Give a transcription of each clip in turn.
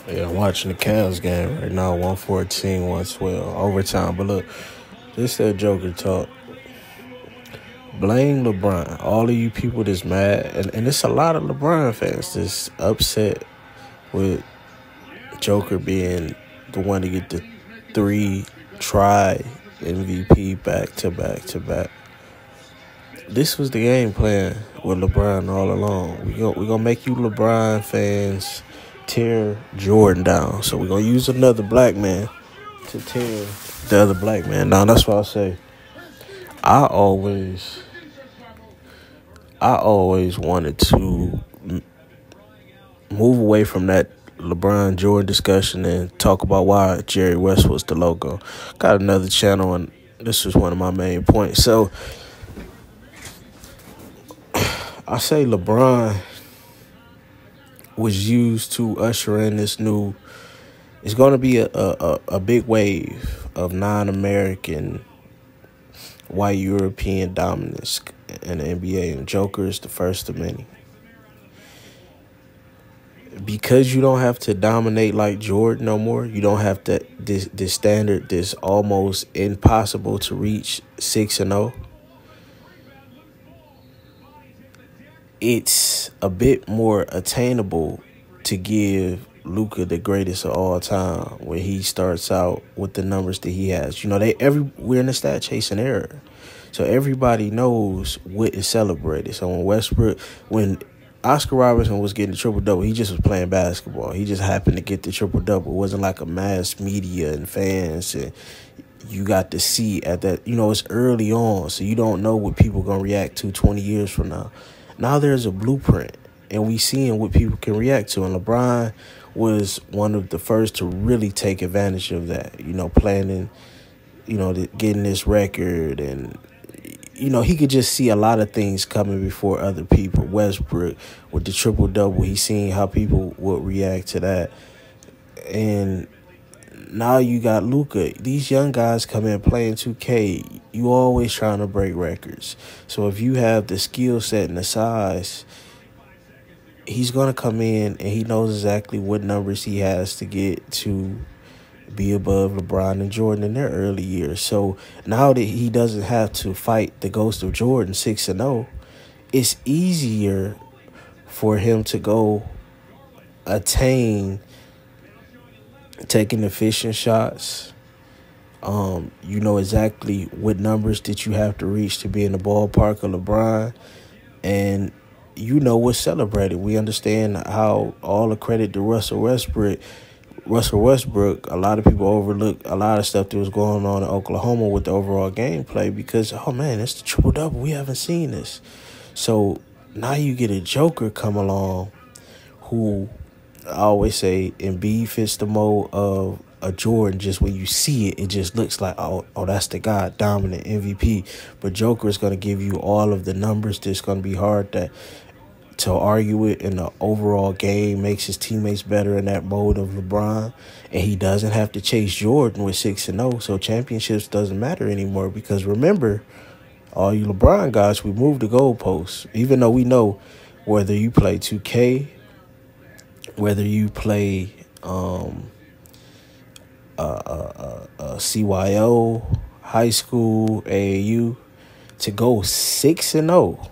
Yeah, I'm watching the Cavs game right now, 114, 112, overtime. But look, this that Joker talk. Blame LeBron. All of you people that's mad, and it's a lot of LeBron fans that's upset with Joker being the one to get the 3-try MVP back to back to back. This was the game plan with LeBron all along. We're gonna make you LeBron fans tear Jordan down. So we're gonna use another black man to tear the other black man down. That's why I say I always wanted to move away from that LeBron Jordan discussion and talk about why Jerry West was the logo. Got another channel, and this was one of my main points. So I say LeBron was used to usher in this new. It's going to be a big wave of non-American white European dominance in the NBA, and Joker is the first of many. Because you don't have to dominate like Jordan no more. You don't have to this standard, this almost impossible to reach 6-0. It's a bit more attainable to give Luka the greatest of all time when he starts out with the numbers that he has. You know, we're in a stat chasing era, so everybody knows what is celebrated. So when Oscar Robertson was getting the triple-double, he just was playing basketball. He just happened to get the triple-double. It wasn't like a mass media and fans and you got to see at that. You know, it's early on, so you don't know what people going to react to 20 years from now. Now there's a blueprint, and we seeing what people can react to. And LeBron was one of the first to really take advantage of that, you know, planning, you know, getting this record. And, you know, he could just see a lot of things coming before other people. Westbrook with the triple-double, he seen how people would react to that. And now you got Luka. These young guys come in playing 2K. You always trying to break records. So if you have the skill set and the size, he's going to come in and he knows exactly what numbers he has to get to be above LeBron and Jordan in their early years. So now that he doesn't have to fight the ghost of Jordan 6-0, it's easier for him to go attain taking efficient shots. You know exactly what numbers that you have to reach to be in the ballpark of LeBron, and you know what's celebrated. We understand how all the credit to Russell Westbrook. A lot of people overlook a lot of stuff that was going on in Oklahoma with the overall gameplay because, oh man, it's the triple-double. We haven't seen this. So now you get a Joker come along who, I always say, Embiid fits the mold of a Jordan. Just when you see it, it just looks like, oh, that's the guy, dominant MVP. But Joker is going to give you all of the numbers that's going to be hard to argue it in the overall game, makes his teammates better in that mode of LeBron. And he doesn't have to chase Jordan with 6-0. So championships doesn't matter anymore because remember, all you LeBron guys, we moved the goalposts. Even though we know whether you play 2K, whether you play CYO, high school, AAU, to go 6-0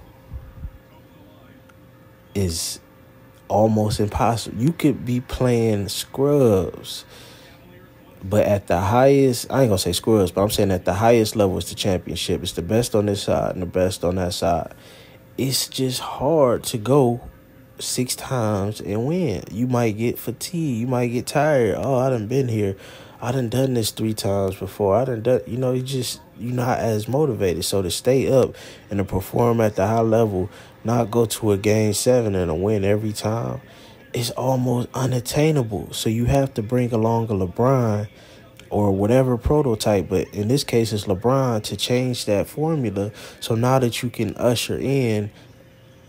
is almost impossible. You could be playing scrubs, but at the highest, I ain't gonna say scrubs, but I'm saying at the highest level, it's the championship. It's the best on this side and the best on that side. It's just hard to go 6 times and win. You might get fatigued. You might get tired. Oh, I done been here. I done this 3 times before. You know, you're not as motivated. So to stay up and to perform at the high level, not go to a game 7 and a win every time, it's almost unattainable. So you have to bring along a LeBron or whatever prototype, but in this case it's LeBron, to change that formula. So now that you can usher in,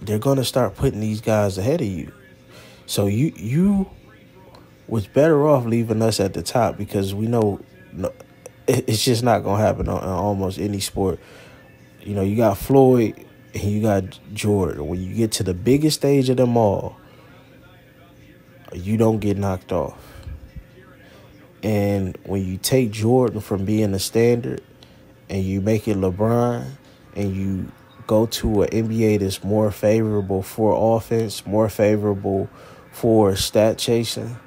they're going to start putting these guys ahead of you. So you was better off leaving us at the top because we know it's just not going to happen on almost any sport. You know, you got Floyd and you got Jordan. When you get to the biggest stage of them all, You don't get knocked off. And when you take Jordan from being a standard and you make it LeBron and you go to an NBA that's more favorable for offense, more favorable for stat chasing,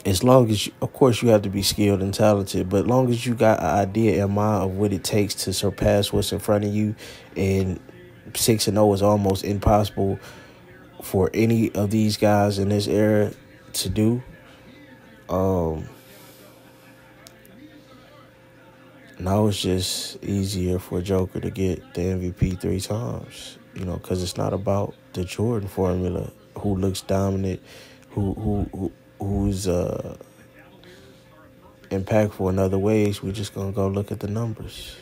as long as, of course, you have to be skilled and talented, but as long as you got an idea in mind of what it takes to surpass what's in front of you, and 6-0 is almost impossible for any of these guys in this era to do. Now it's just easier for Joker to get the MVP 3 times, because it's not about the Jordan formula, who looks dominant, who's impactful in other ways. We're just going to go look at the numbers.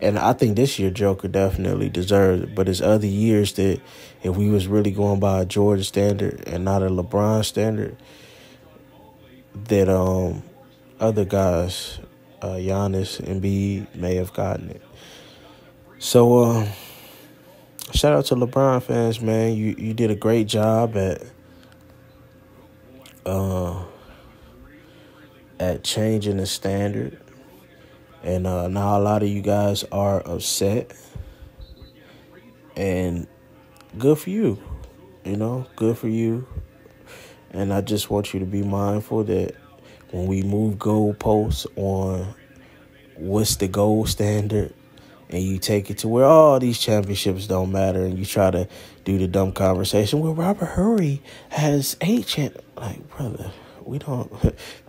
And I think this year Joker definitely deserved it. But it's other years that if we was really going by a Jordan standard and not a LeBron standard, that other guys, Giannis, Embiid, may have gotten it. So shout out to LeBron fans, man. You did a great job at changing the standard. And now a lot of you guys are upset. And good for you. Good for you. And I just want you to be mindful that when we move goalposts on what's the gold standard, and you take it to where all these championships don't matter, and you try to do the dumb conversation, well, Robert Horry has 8 championships. Like, brother, we don't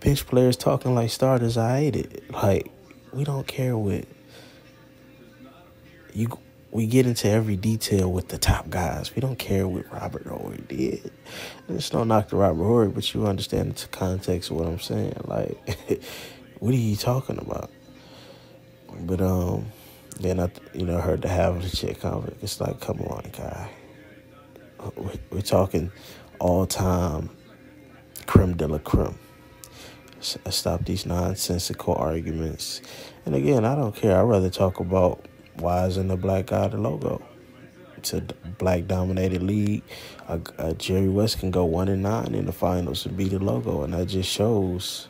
bench players talking like starters. I hate it. Like, we don't care what you. We get into every detail with the top guys. We don't care what Robert Horry did. It's no knock to Robert Horry, but you understand the context of what I'm saying. Like, what are you talking about? But then I heard the Havlicek shit comment. It's like, come on, guy. We're talking all time creme de la creme. Stop these nonsensical arguments. And again, I don't care. I'd rather talk about why isn't the black guy the logo? It's a black-dominated league. Jerry West can go 1-9 in the finals and be the logo, and that just shows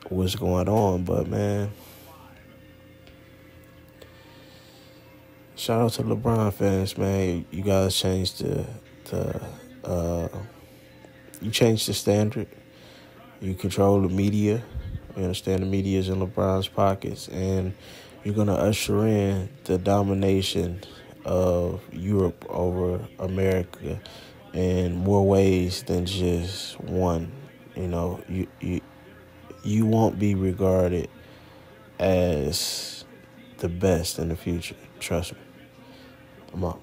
what's going on. But, man, shout out to LeBron fans, man. You guys changed you changed the standard. You control the media. You understand the media is in LeBron's pockets, and you're going to usher in the domination of Europe over America in more ways than just one. You won't be regarded as the best in the future. Trust me. I'm out.